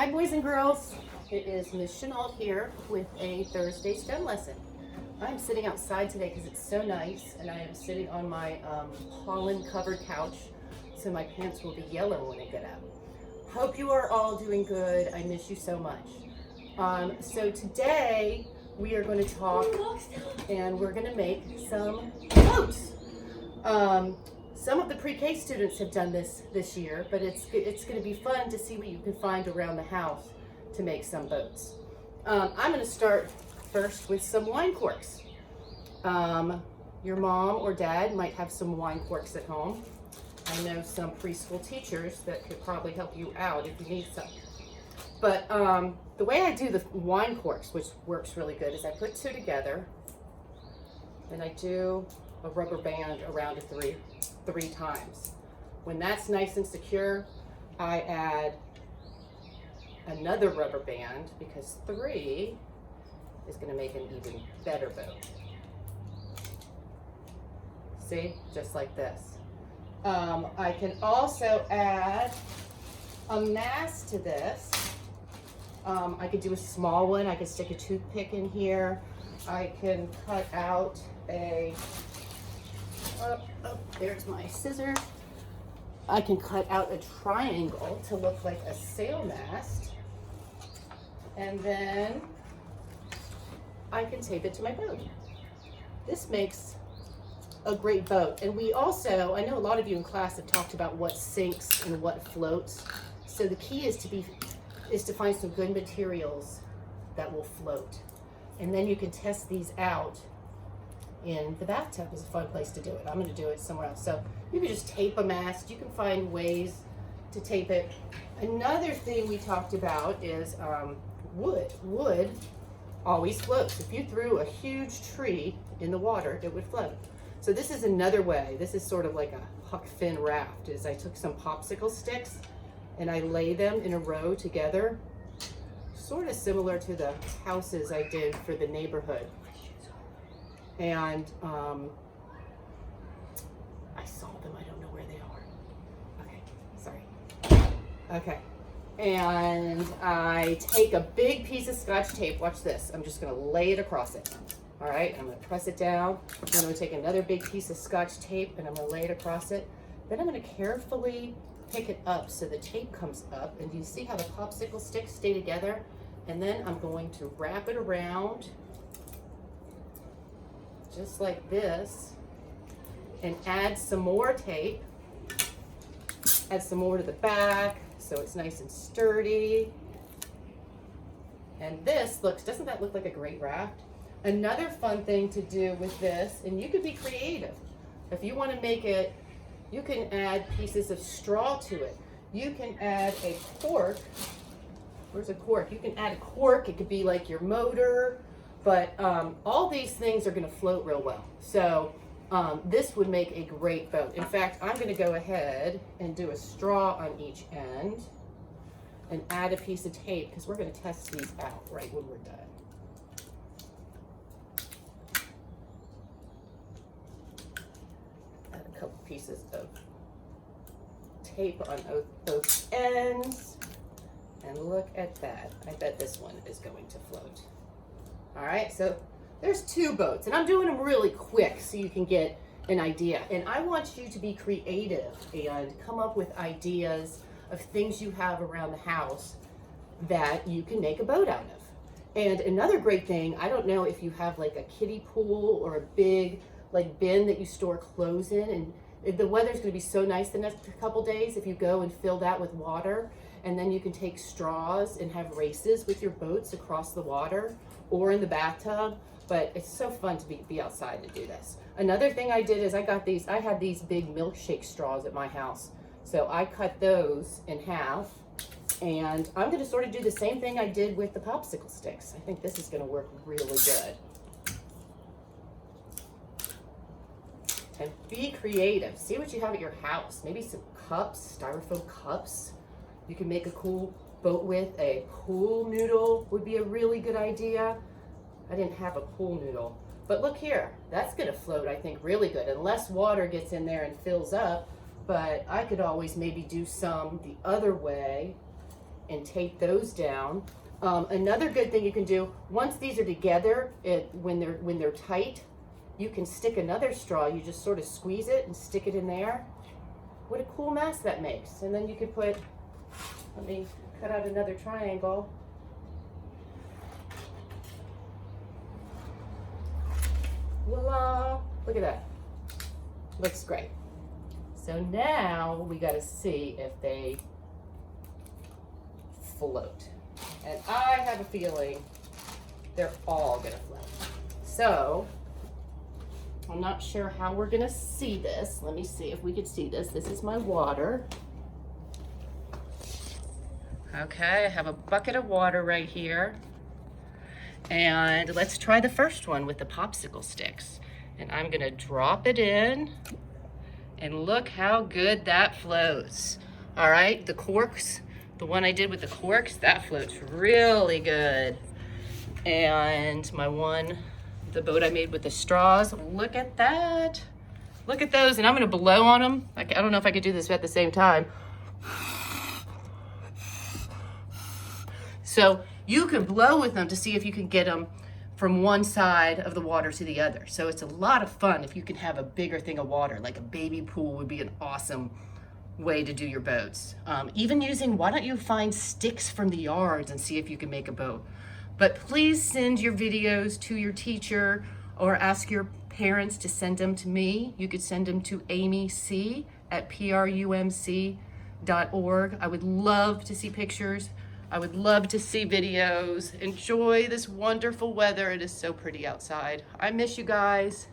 Hi boys and girls, it is Miss Chenault here with a Thursday STEM lesson. I'm sitting outside today because it's so nice, and I am sitting on my pollen covered couch, so my pants will be yellow when I get up. Hope you are all doing good. I miss you so much. So today we are going to talk and we're going to make some boats. Some of the pre-K students have done this year, but it's going to be fun to see what you can find around the house to make some boats. I'm going to start first with some wine corks. Your mom or dad might have some wine corks at home. I know some preschool teachers that could probably help you out if you need some. But the way I do the wine corks, which works really good, is I put two together, and I do a rubber band around it three times. When that's nice and secure, I add another rubber band, because 3 is going to make an even better boat. See, just like this. I can also add a mast to this. I could do a small one. I could stick a toothpick in here. I can cut out a there's my scissors. I can cut out a triangle to look like a sail mast, and then I can tape it to my boat. This makes a great boat. And we also, I know a lot of you in class have talked about what sinks and what floats. So the key is to find some good materials that will float. And then you can test these out in the bathtub. Is a fun place to do it. I'm going to do it somewhere else. So you can just tape a mast. You can find ways to tape it. Another thing we talked about is wood. Wood always floats. If you threw a huge tree in the water, it would float. So this is another way. This is sort of like a Huck Finn raft. Is I took some popsicle sticks and I lay them in a row together, sort of similar to the houses I did for the neighborhood. And I saw them. I don't know where they are. Okay, sorry. Okay. And I take a big piece of Scotch tape. Watch this. I'm just going to lay it across it. All right, I'm going to press it down. Then I'm going to take another big piece of Scotch tape and I'm going to lay it across it. Then I'm going to carefully pick it up so the tape comes up. And you see how the popsicle sticks stay together? And then I'm going to wrap it around just like this and add some more tape. Add some more to the back so it's nice and sturdy. And this looks, doesn't that look like a great raft? Another fun thing to do with this, and you could be creative. If you want to make it, you can add pieces of straw to it. You can add a cork. Where's a cork? You can add a cork. It could be like your motor, but all these things are going to float real well. So this would make a great boat. In fact, I'm going to go ahead and do a straw on each end and add a piece of tape, because we're going to test these out right when we're done. Couple pieces of tape on both ends, and look at that. I bet this one is going to float. All right, so there's 2 boats, and I'm doing them really quick so you can get an idea. And I want you to be creative and come up with ideas of things you have around the house that you can make a boat out of. And another great thing, I don't know if you have like a kiddie pool or a big like bin that you store clothes in, and if the weather's going to be so nice the next couple days, if you go and fill that with water, and then you can take straws and have races with your boats across the water or in the bathtub. But it's so fun to be outside and do this. Another thing I did is I had these big milkshake straws at my house, so I cut those in half, and I'm going to sort of do the same thing I did with the popsicle sticks. I think this is going to work really good. And be creative. See what you have at your house. Maybe some cups, styrofoam cups. You can make a cool boat with. A pool noodle would be a really good idea. I didn't have a pool noodle. But look here. That's going to float, I think, really good. Unless water gets in there and fills up. But I could always maybe do some the other way and tape those down. Another good thing you can do, once these are together, when they're tight, you can stick another straw. You just sort of squeeze it and stick it in there. What a cool mess that makes. And then you could put, let me cut out another triangle. Voila, look at that. Looks great. So now we got to see if they float. And I have a feeling they're all gonna float. So I'm not sure how we're gonna see this. Let me see if we could see this. This is my water. Okay, I have a bucket of water right here. And let's try the first one with the popsicle sticks. And I'm gonna drop it in, and look how good that floats. All right, the corks, the one I did with the corks, that floats really good. And my one, the boat I made with the straws, look at that. Look at those, and I'm gonna blow on them. I don't know if I could do this at the same time. So you can blow with them to see if you can get them from one side of the water to the other. So it's a lot of fun if you can have a bigger thing of water, like a baby pool would be an awesome way to do your boats. Even using, why don't you find sticks from the yards and see if you can make a boat. But please send your videos to your teacher or ask your parents to send them to me. You could send them to amyc@prumc.org. I would love to see pictures. I would love to see videos. Enjoy this wonderful weather. It is so pretty outside. I miss you guys.